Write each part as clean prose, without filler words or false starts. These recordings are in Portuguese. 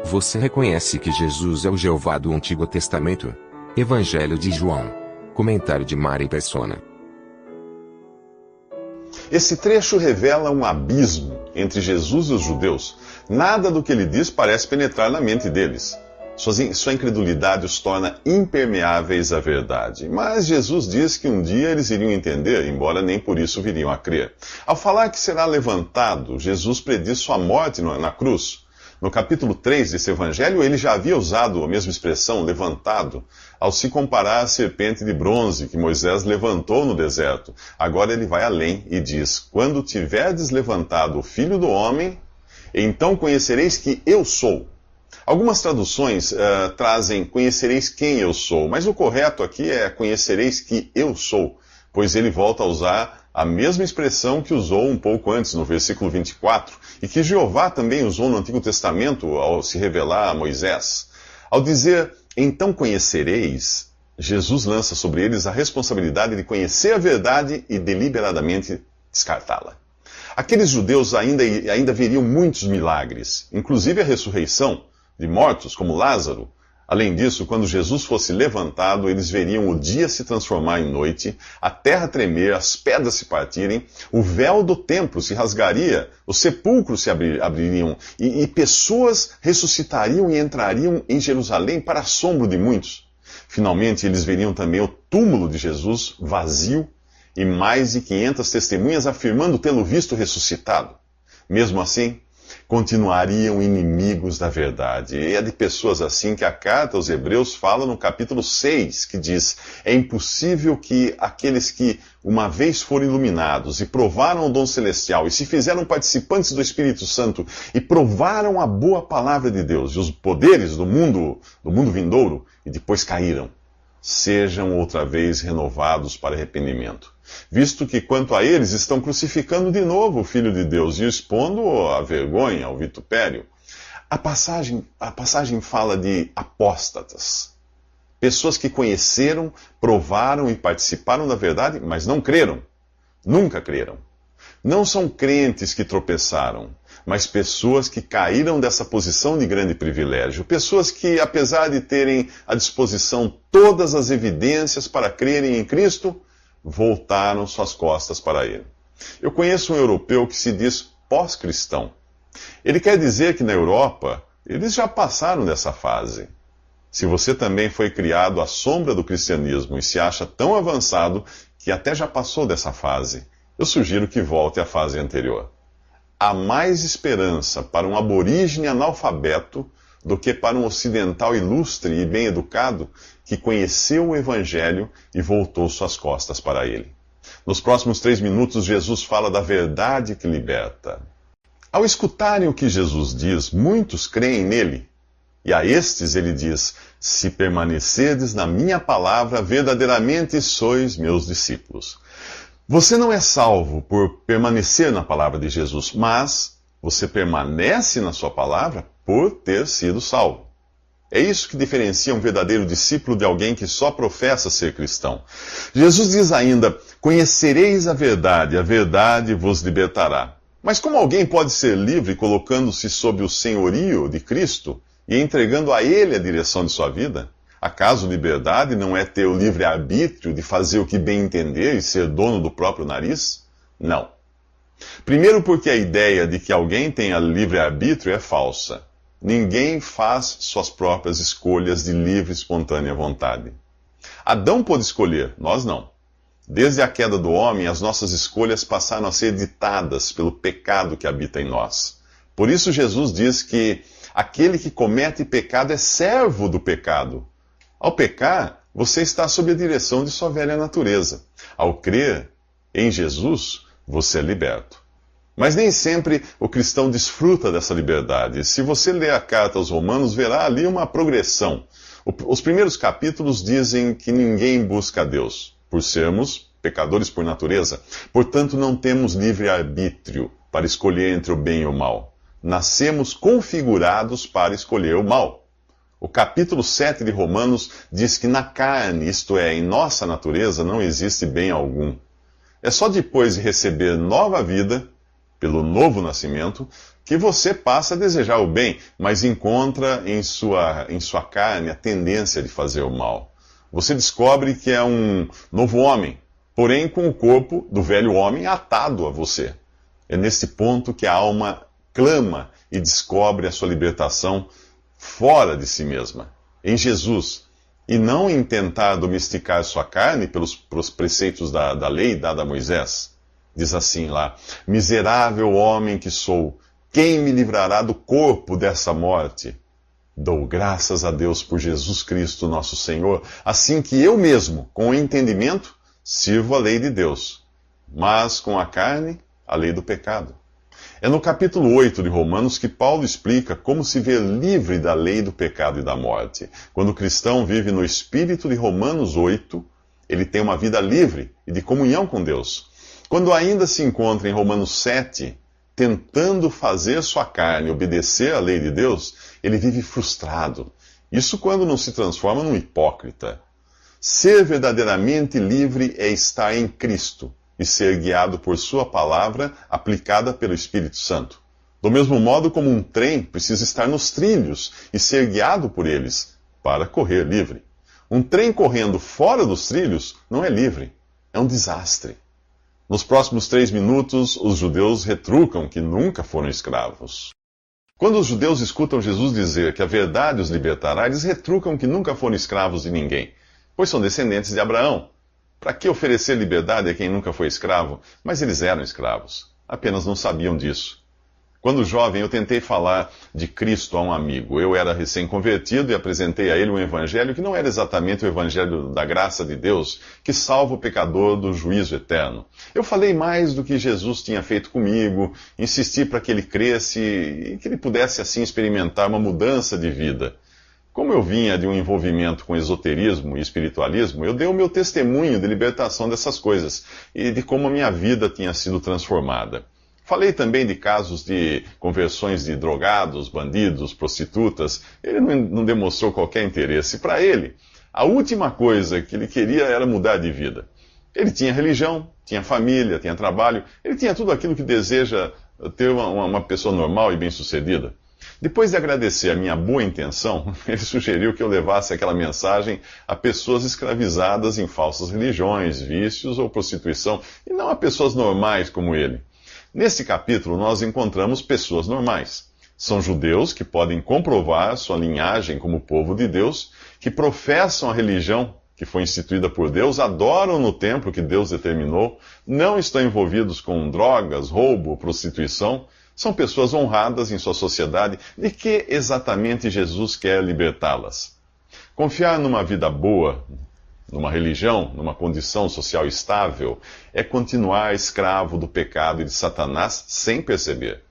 Você reconhece que Jesus é o Jeová do Antigo Testamento? Evangelho de João. Comentário de Mari Persona. Esse trecho revela um abismo entre Jesus e os judeus. Nada do que ele diz parece penetrar na mente deles. Sua incredulidade os torna impermeáveis à verdade. Mas Jesus diz que um dia eles iriam entender, embora nem por isso viriam a crer. Ao falar que será levantado, Jesus prediz sua morte na cruz. No capítulo 3 desse evangelho, ele já havia usado a mesma expressão, levantado, ao se comparar à serpente de bronze que Moisés levantou no deserto. Agora ele vai além e diz: quando tiverdes levantado o Filho do Homem, então conhecereis que eu sou. Algumas traduções trazem conhecereis quem eu sou, mas o correto aqui é conhecereis que eu sou, pois ele volta a usar a mesma expressão que usou um pouco antes, no versículo 24, e que Jeová também usou no Antigo Testamento ao se revelar a Moisés. Ao dizer, então conhecereis, Jesus lança sobre eles a responsabilidade de conhecer a verdade e deliberadamente descartá-la. Aqueles judeus ainda veriam muitos milagres, inclusive a ressurreição de mortos, como Lázaro. Além disso, quando Jesus fosse levantado, eles veriam o dia se transformar em noite, a terra tremer, as pedras se partirem, o véu do templo se rasgaria, os sepulcros se abririam, e pessoas ressuscitariam e entrariam em Jerusalém para assombro de muitos. Finalmente, eles veriam também o túmulo de Jesus vazio e mais de 500 testemunhas afirmando tê-lo visto ressuscitado. Mesmo assim, continuariam inimigos da verdade. E é de pessoas assim que a carta aos Hebreus fala no capítulo 6, que diz: é impossível que aqueles que uma vez foram iluminados e provaram o dom celestial e se fizeram participantes do Espírito Santo e provaram a boa palavra de Deus e os poderes do mundo vindouro e depois caíram, sejam outra vez renovados para arrependimento. Visto que, quanto a eles, estão crucificando de novo o Filho de Deus e expondo-o à vergonha, ao vitupério. A passagem fala de apóstatas. Pessoas que conheceram, provaram e participaram da verdade, mas não creram. Nunca creram. Não são crentes que tropeçaram, mas pessoas que caíram dessa posição de grande privilégio. Pessoas que, apesar de terem à disposição todas as evidências para crerem em Cristo, voltaram suas costas para ele. Eu conheço um europeu que se diz pós-cristão. Ele quer dizer que na Europa, eles já passaram dessa fase. Se você também foi criado à sombra do cristianismo e se acha tão avançado que até já passou dessa fase, eu sugiro que volte à fase anterior. Há mais esperança para um aborígene analfabeto do que para um ocidental ilustre e bem educado que conheceu o Evangelho e voltou suas costas para ele. Nos próximos 3 minutos, Jesus fala da verdade que liberta. Ao escutarem o que Jesus diz, muitos creem nele. E a estes ele diz: se permanecerdes na minha palavra, verdadeiramente sois meus discípulos. Você não é salvo por permanecer na palavra de Jesus, mas você permanece na sua palavra por ter sido salvo. É isso que diferencia um verdadeiro discípulo de alguém que só professa ser cristão. Jesus diz ainda: conhecereis a verdade vos libertará. Mas como alguém pode ser livre colocando-se sob o senhorio de Cristo e entregando a Ele a direção de sua vida? Acaso liberdade não é ter o livre-arbítrio de fazer o que bem entender e ser dono do próprio nariz? Não. Primeiro porque a ideia de que alguém tenha livre-arbítrio é falsa. Ninguém faz suas próprias escolhas de livre e espontânea vontade. Adão pôde escolher, nós não. Desde a queda do homem, as nossas escolhas passaram a ser ditadas pelo pecado que habita em nós. Por isso Jesus diz que aquele que comete pecado é servo do pecado. Ao pecar, você está sob a direção de sua velha natureza. Ao crer em Jesus, você é liberto. Mas nem sempre o cristão desfruta dessa liberdade. Se você ler a carta aos Romanos, verá ali uma progressão. Os primeiros capítulos dizem que ninguém busca a Deus, por sermos pecadores por natureza. Portanto, não temos livre-arbítrio para escolher entre o bem e o mal. Nascemos configurados para escolher o mal. O capítulo 7 de Romanos diz que na carne, isto é, em nossa natureza, não existe bem algum. É só depois de receber nova vida pelo novo nascimento, que você passa a desejar o bem, mas encontra em sua carne a tendência de fazer o mal. Você descobre que é um novo homem, porém com o corpo do velho homem atado a você. É nesse ponto que a alma clama e descobre a sua libertação fora de si mesma, em Jesus, e não em tentar domesticar sua carne pelos preceitos da lei dada a Moisés. Diz assim lá: miserável homem que sou, quem me livrará do corpo dessa morte? Dou graças a Deus por Jesus Cristo, nosso Senhor, assim que eu mesmo, com o entendimento, sirvo a lei de Deus, mas com a carne, a lei do pecado. É no capítulo 8 de Romanos que Paulo explica como se ver livre da lei do pecado e da morte. Quando o cristão vive no espírito de Romanos 8, ele tem uma vida livre e de comunhão com Deus. Quando ainda se encontra em Romanos 7, tentando fazer sua carne obedecer à lei de Deus, ele vive frustrado. Isso quando não se transforma num hipócrita. Ser verdadeiramente livre é estar em Cristo e ser guiado por sua palavra aplicada pelo Espírito Santo. Do mesmo modo como um trem precisa estar nos trilhos e ser guiado por eles para correr livre. Um trem correndo fora dos trilhos não é livre, é um desastre. Nos próximos 3 minutos, os judeus retrucam que nunca foram escravos. Quando os judeus escutam Jesus dizer que a verdade os libertará, eles retrucam que nunca foram escravos de ninguém, pois são descendentes de Abraão. Para que oferecer liberdade a quem nunca foi escravo? Mas eles eram escravos, apenas não sabiam disso. Quando jovem, eu tentei falar de Cristo a um amigo. Eu era recém-convertido e apresentei a ele um evangelho que não era exatamente o evangelho da graça de Deus, que salva o pecador do juízo eterno. Eu falei mais do que Jesus tinha feito comigo, insisti para que ele cresce e que ele pudesse assim experimentar uma mudança de vida. Como eu vinha de um envolvimento com esoterismo e espiritualismo, eu dei o meu testemunho de libertação dessas coisas e de como a minha vida tinha sido transformada. Falei também de casos de conversões de drogados, bandidos, prostitutas. Ele não demonstrou qualquer interesse. Para ele, a última coisa que ele queria era mudar de vida. Ele tinha religião, tinha família, tinha trabalho, ele tinha tudo aquilo que deseja ter uma pessoa normal e bem-sucedida. Depois de agradecer a minha boa intenção, ele sugeriu que eu levasse aquela mensagem a pessoas escravizadas em falsas religiões, vícios ou prostituição, e não a pessoas normais como ele. Nesse capítulo, nós encontramos pessoas normais. São judeus que podem comprovar sua linhagem como povo de Deus, que professam a religião que foi instituída por Deus, adoram no templo que Deus determinou, não estão envolvidos com drogas, roubo, prostituição. São pessoas honradas em sua sociedade. De que exatamente Jesus quer libertá-las? Confiar numa vida boa, numa religião, numa condição social estável, é continuar escravo do pecado e de Satanás sem perceber.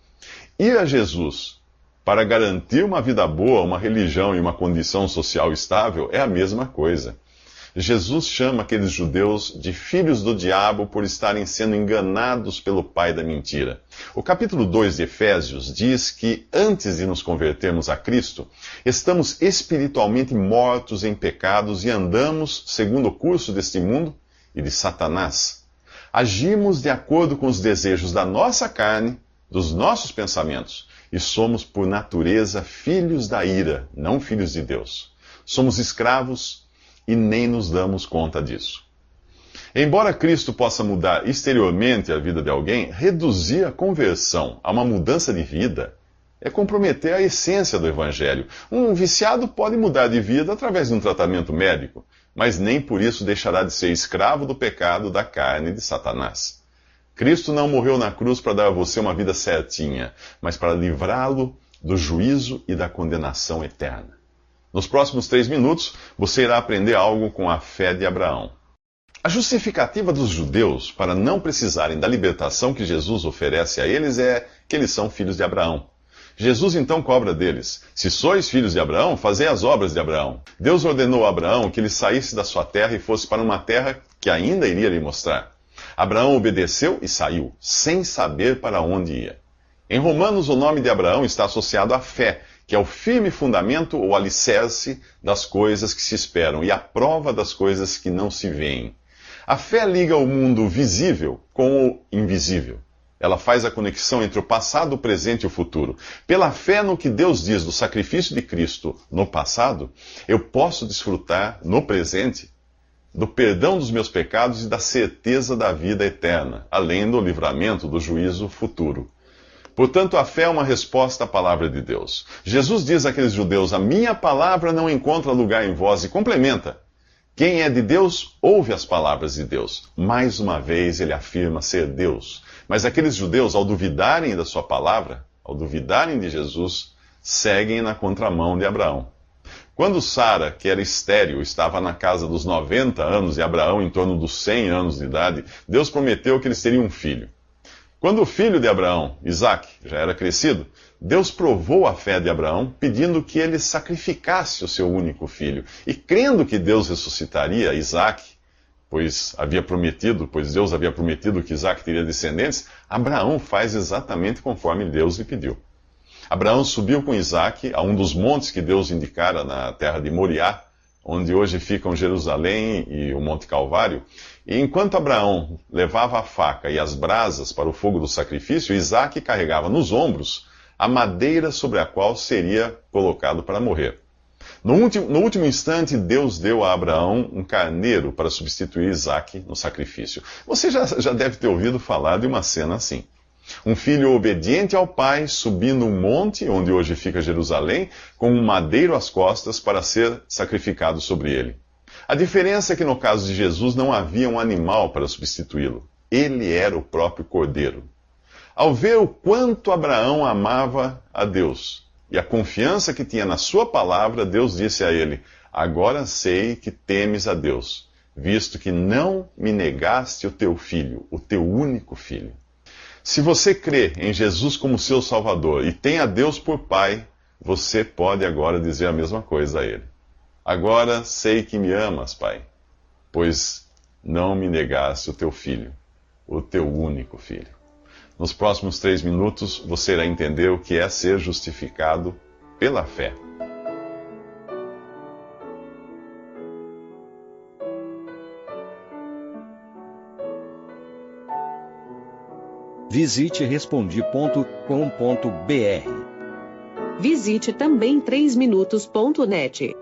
Ir a Jesus para garantir uma vida boa, uma religião e uma condição social estável é a mesma coisa. Jesus chama aqueles judeus de filhos do diabo por estarem sendo enganados pelo pai da mentira. O capítulo 2 de Efésios diz que antes de nos convertermos a Cristo, estamos espiritualmente mortos em pecados e andamos segundo o curso deste mundo e de Satanás. Agimos de acordo com os desejos da nossa carne, dos nossos pensamentos, e somos por natureza filhos da ira, não filhos de Deus. Somos escravos e nem nos damos conta disso. Embora Cristo possa mudar exteriormente a vida de alguém, reduzir a conversão a uma mudança de vida é comprometer a essência do Evangelho. Um viciado pode mudar de vida através de um tratamento médico, mas nem por isso deixará de ser escravo do pecado, da carne e de Satanás. Cristo não morreu na cruz para dar a você uma vida certinha, mas para livrá-lo do juízo e da condenação eterna. Nos próximos 3 minutos, você irá aprender algo com a fé de Abraão. A justificativa dos judeus para não precisarem da libertação que Jesus oferece a eles é que eles são filhos de Abraão. Jesus então cobra deles: se sois filhos de Abraão, fazei as obras de Abraão. Deus ordenou a Abraão que ele saísse da sua terra e fosse para uma terra que ainda iria lhe mostrar. Abraão obedeceu e saiu, sem saber para onde ia. Em Romanos, o nome de Abraão está associado à fé, que é o firme fundamento ou alicerce das coisas que se esperam e a prova das coisas que não se veem. A fé liga o mundo visível com o invisível. Ela faz a conexão entre o passado, o presente e o futuro. Pela fé no que Deus diz do sacrifício de Cristo no passado, eu posso desfrutar no presente do perdão dos meus pecados e da certeza da vida eterna, além do livramento do juízo futuro. Portanto, a fé é uma resposta à palavra de Deus. Jesus diz àqueles judeus: a minha palavra não encontra lugar em vós, e complementa: quem é de Deus, ouve as palavras de Deus. Mais uma vez, ele afirma ser Deus. Mas aqueles judeus, ao duvidarem da sua palavra, ao duvidarem de Jesus, seguem na contramão de Abraão. Quando Sara, que era estéril, estava na casa dos 90 anos e Abraão em torno dos 100 anos de idade, Deus prometeu que eles teriam um filho. Quando o filho de Abraão, Isaque, já era crescido, Deus provou a fé de Abraão, pedindo que ele sacrificasse o seu único filho. E crendo que Deus ressuscitaria Isaque, pois Deus havia prometido que Isaque teria descendentes, Abraão faz exatamente conforme Deus lhe pediu. Abraão subiu com Isaque a um dos montes que Deus indicara na terra de Moriá, onde hoje ficam Jerusalém e o Monte Calvário. E enquanto Abraão levava a faca e as brasas para o fogo do sacrifício, Isaque carregava nos ombros a madeira sobre a qual seria colocado para morrer. No último instante, Deus deu a Abraão um carneiro para substituir Isaque no sacrifício. Você já deve ter ouvido falar de uma cena assim. Um filho obediente ao pai, subindo um monte, onde hoje fica Jerusalém, com um madeiro às costas para ser sacrificado sobre ele. A diferença é que no caso de Jesus não havia um animal para substituí-lo. Ele era o próprio cordeiro. Ao ver o quanto Abraão amava a Deus e a confiança que tinha na sua palavra, Deus disse a ele: agora sei que temes a Deus, visto que não me negaste o teu filho, o teu único filho. Se você crê em Jesus como seu Salvador e tem a Deus por Pai, você pode agora dizer a mesma coisa a Ele. Agora sei que me amas, Pai, pois não me negaste o teu filho, o teu único filho. Nos próximos 3 minutos, você irá entender o que é ser justificado pela fé. Visite Respondi.com.br. Visite também 3minutos.net.